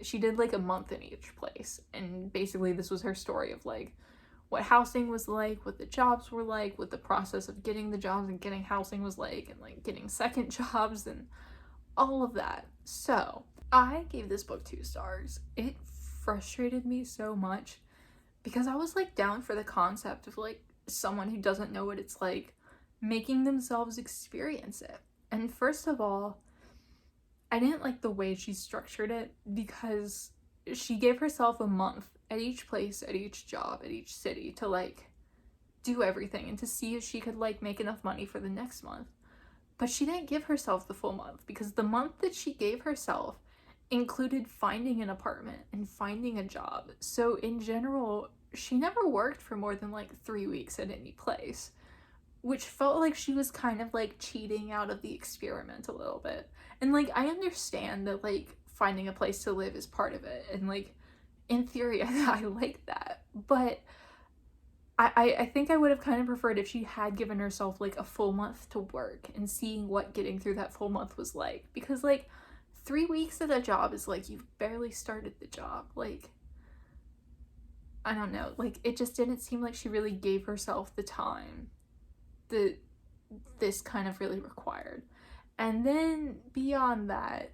she did, like, a month in each place, and basically this was her story of, like, what housing was like, what the jobs were like, what the process of getting the jobs and getting housing was like, and, like, getting second jobs and all of that. So I gave this book 2 stars. It frustrated me so much because I was, like, down for the concept of, like, someone who doesn't know what it's like making themselves experience it. And first of all, I didn't like the way she structured it because she gave herself a month at each place, at each job, at each city to, like, do everything and to see if she could, like, make enough money for the next month. But she didn't give herself the full month, because the month that she gave herself included finding an apartment and finding a job. So in general, she never worked for more than, like, 3 weeks at any place, which felt like she was kind of, like, cheating out of the experiment a little bit. And, like, I understand that, like, finding a place to live is part of it, and, like, in theory, I like that, but I think I would have kind of preferred if she had given herself, like, a full month to work and seeing what getting through that full month was like, because, like, 3 weeks at a job is, like, you've barely started the job. Like, I don't know, like, it just didn't seem like she really gave herself the time that this kind of really required. And then beyond that,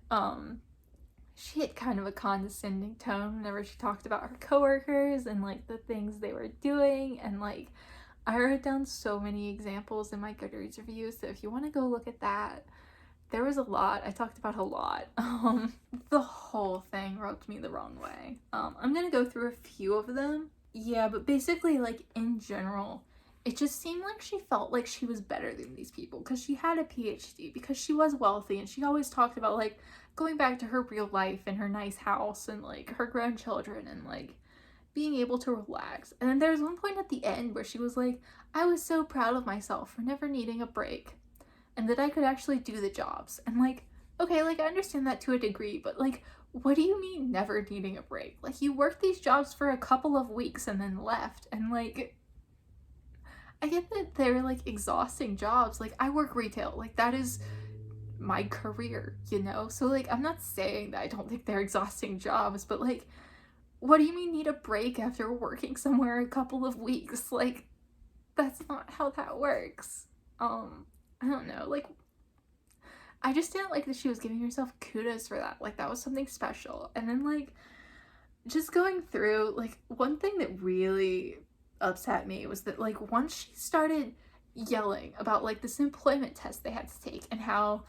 she had kind of a condescending tone whenever she talked about her coworkers and, like, the things they were doing, and, like, I wrote down so many examples in my Goodreads review, so if you want to go look at that, there was a lot. I talked about a lot. The whole thing rubbed me the wrong way. I'm gonna go through a few of them. Yeah, but basically, like, in general, it just seemed like she felt like she was better than these people because she had a PhD, because she was wealthy, and she always talked about, like, going back to her real life and her nice house and, like, her grandchildren and, like, being able to relax. And then there's one point at the end where she was like, I was so proud of myself for never needing a break and that I could actually do the jobs. And, like, okay, like, I understand that to a degree, but, like, what do you mean never needing a break? Like, you worked these jobs for a couple of weeks and then left, and, like, I get that they're, like, exhausting jobs. Like, I work retail. Like, that is my career, you know? So, like, I'm not saying that I don't think they're exhausting jobs, but, like, what do you mean need a break after working somewhere a couple of weeks? Like, that's not how that works. I don't know. Like, I just didn't like that she was giving herself kudos for that. Like, that was something special. And then, like, just going through, like, one thing that really upset me was that, like, once she started yelling about, like, this employment test they had to take and how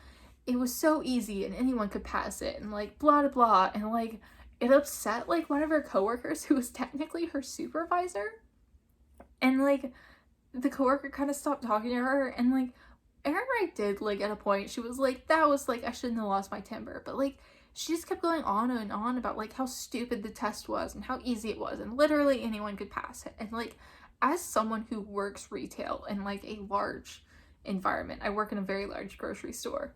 it was so easy and anyone could pass it and, like, blah blah blah, and, like, it upset, like, one of her coworkers who was technically her supervisor, and, like, the coworker kind of stopped talking to her, and, like, Ehrenreich did, like, at a point she was like, that was, like, I shouldn't have lost my temper, but, like, she just kept going on and on about, like, how stupid the test was and how easy it was and literally anyone could pass it. And, like, as someone who works retail in like a large environment, I work in a very large grocery store.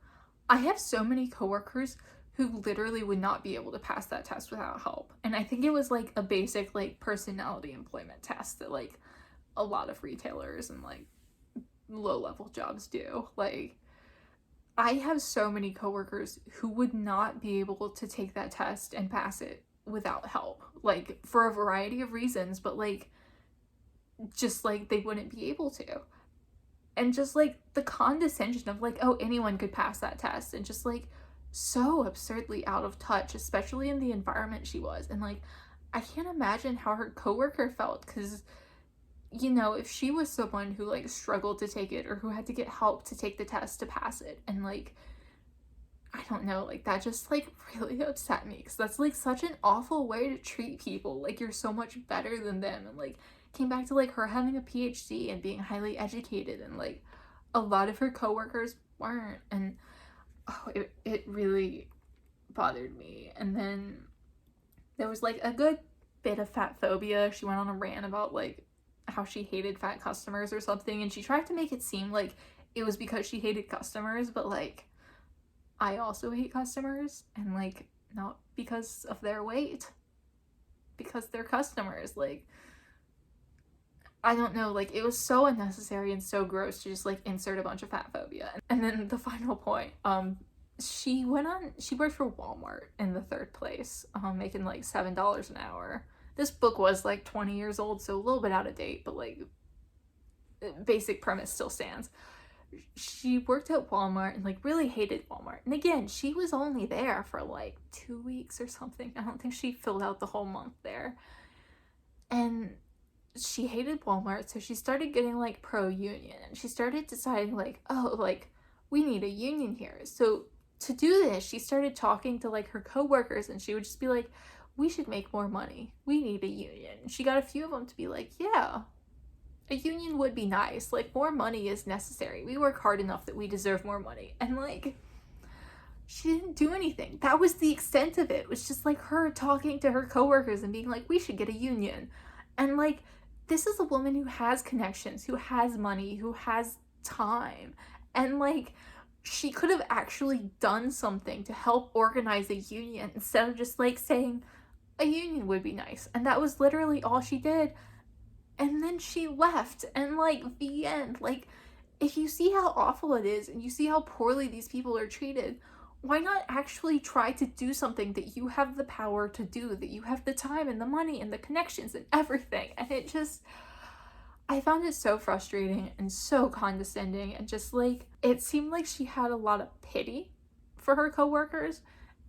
I have so many coworkers who literally would not be able to pass that test without help. And I think it was like a basic like personality employment test that like a lot of retailers and like low level jobs do. Like, I have so many coworkers who would not be able to take that test and pass it without help, like for a variety of reasons, but like just like they wouldn't be able to. And just like the condescension of like, oh, anyone could pass that test, and just like so absurdly out of touch, especially in the environment she was. And like, I can't imagine how her coworker felt, because you know, if she was someone who like struggled to take it or who had to get help to take the test to pass it, and like, I don't know, like that just like really upset me, because that's like such an awful way to treat people. Like, you're so much better than them. And like, came back to like her having a PhD and being highly educated, and like a lot of her coworkers weren't. And oh, it really bothered me. And then there was like a good bit of fat phobia. She went on a rant about like how she hated fat customers or something, and she tried to make it seem like it was because she hated customers, but like, I also hate customers, and like, not because of their weight, because they're customers. Like, I don't know, like, it was so unnecessary and so gross to just like insert a bunch of fat phobia. And then the final point, she worked for Walmart in the third place, making like $7 an hour. This book was like 20 years old, so a little bit out of date, but like, basic premise still stands. She worked at Walmart and like really hated Walmart. And again, she was only there for like 2 weeks or something. I don't think she filled out the whole month there. And she hated Walmart, so she started getting like pro-union, and she started deciding like, oh, like, we need a union here. So to do this, she started talking to like her coworkers, and she would just be like, we should make more money. We need a union. She got a few of them to be like, yeah, a union would be nice. Like, more money is necessary. We work hard enough that we deserve more money. And like, she didn't do anything. That was the extent of it. It was just like her talking to her coworkers and being like, we should get a union. And like, this is a woman who has connections, who has money, who has time. And like, she could have actually done something to help organize a union instead of just like saying a union would be nice. And that was literally all she did. And then she left, and like, the end. Like, if you see how awful it is and you see how poorly these people are treated, why not actually try to do something that you have the power to do, that you have the time and the money and the connections and everything? And it just, I found it so frustrating and so condescending, and just like, it seemed like she had a lot of pity for her coworkers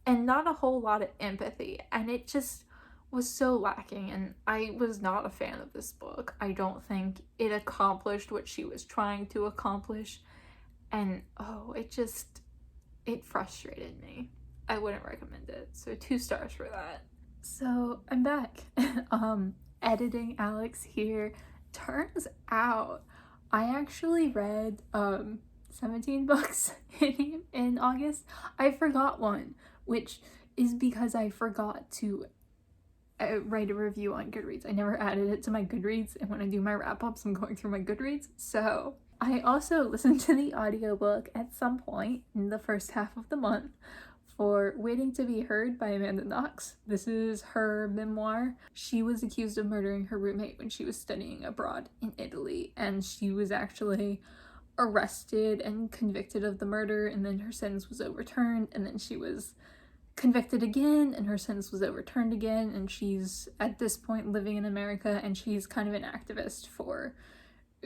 and not a whole lot of empathy, and it just was so lacking. And I was not a fan of this book. I don't think it accomplished what she was trying to accomplish, and oh, it frustrated me. I wouldn't recommend it. So 2 stars for that. So I'm back. Editing Alex here. Turns out I actually read 17 books in August. I forgot one, which is because I forgot to write a review on Goodreads. I never added it to my Goodreads, and when I do my wrap-ups, I'm going through my Goodreads. So I also listened to the audiobook at some point in the first half of the month for Waiting to Be Heard by Amanda Knox. This is her memoir. She was accused of murdering her roommate when she was studying abroad in Italy, and she was actually arrested and convicted of the murder, and then her sentence was overturned, and then she was convicted again, and her sentence was overturned again, and she's at this point living in America, and she's kind of an activist for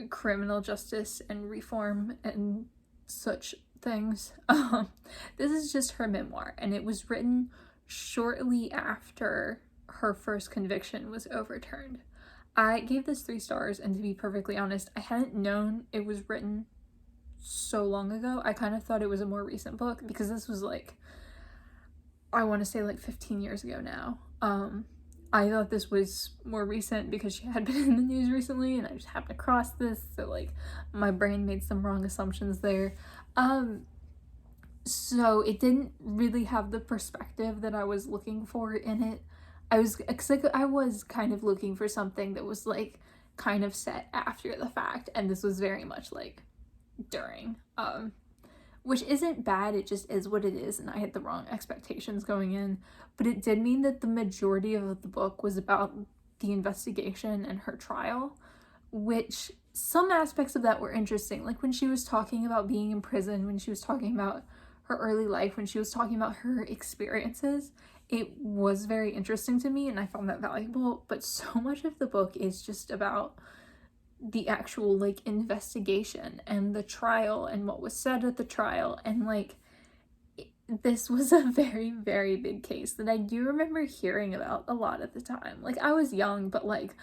criminal justice and reform and such things. This is just her memoir, and it was written shortly after her first conviction was overturned. I gave this 3 stars, and to be perfectly honest, I hadn't known it was written so long ago. I kind of thought it was a more recent book, because this was like, I want to say like 15 years ago now. I thought this was more recent because she had been in the news recently, and I just happened across this, so like, my brain made some wrong assumptions there. So it didn't really have the perspective that I was looking for in it. I was kind of looking for something that was like kind of set after the fact, and this was very much like during, which isn't bad, it just is what it is, and I had the wrong expectations going in, but it did mean that the majority of the book was about the investigation and her trial, which some aspects of that were interesting, like when she was talking about being in prison, when she was talking about her early life, when she was talking about her experiences, it was very interesting to me and I found that valuable, but so much of the book is just about the actual like investigation and the trial and what was said at the trial, and like this was a very, very big case that I do remember hearing about a lot at the time. Like I was young, but like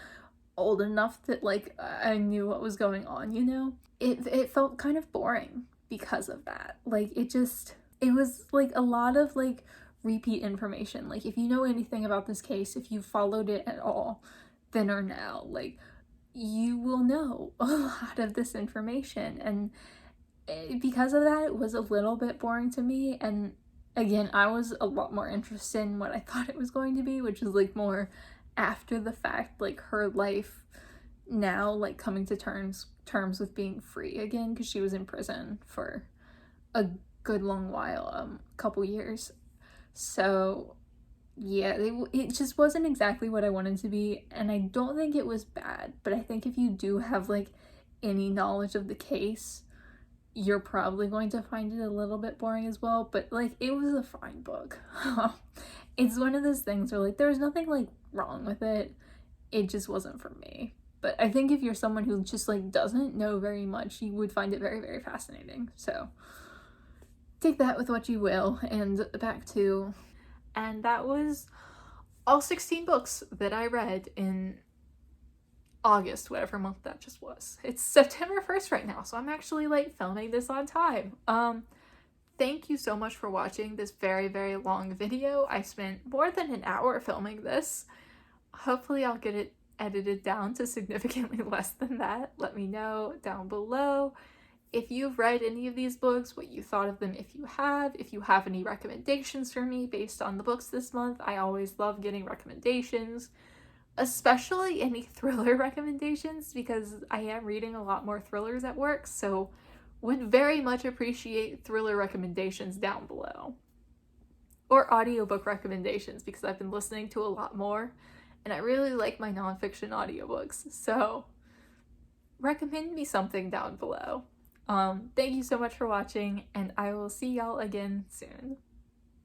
old enough that like I knew what was going on, you know? It felt kind of boring because of that. Like it was like a lot of like repeat information. Like if you know anything about this case, if you followed it at all, then or now, like you will know a lot of this information, and because of that it was a little bit boring to me. And again, I was a lot more interested in what I thought it was going to be, which is like more after the fact, like her life now, like coming to terms with being free again, because she was in prison for a good long while, a couple years. So yeah, it just wasn't exactly what I wanted to be, and I don't think it was bad, but I think if you do have like any knowledge of the case, you're probably going to find it a little bit boring as well. But like it was a fine book. It's one of those things where like there's nothing like wrong with it, it just wasn't for me. But I think if you're someone who just like doesn't know very much, you would find it very, very fascinating. So take that with what you will. And back to, and that was all 16 books that I read in August, whatever month that just was. It's September 1st right now, so I'm actually like filming this on time. Thank you so much for watching this very, very long video. I spent more than an hour filming this. Hopefully I'll get it edited down to significantly less than that. Let me know down below if you've read any of these books, what you thought of them if you have any recommendations for me based on the books this month. I always love getting recommendations, especially any thriller recommendations, because I am reading a lot more thrillers at work, so would very much appreciate thriller recommendations down below. Or audiobook recommendations, because I've been listening to a lot more, and I really like my nonfiction audiobooks, so recommend me something down below. Thank you so much for watching, and I will see y'all again soon.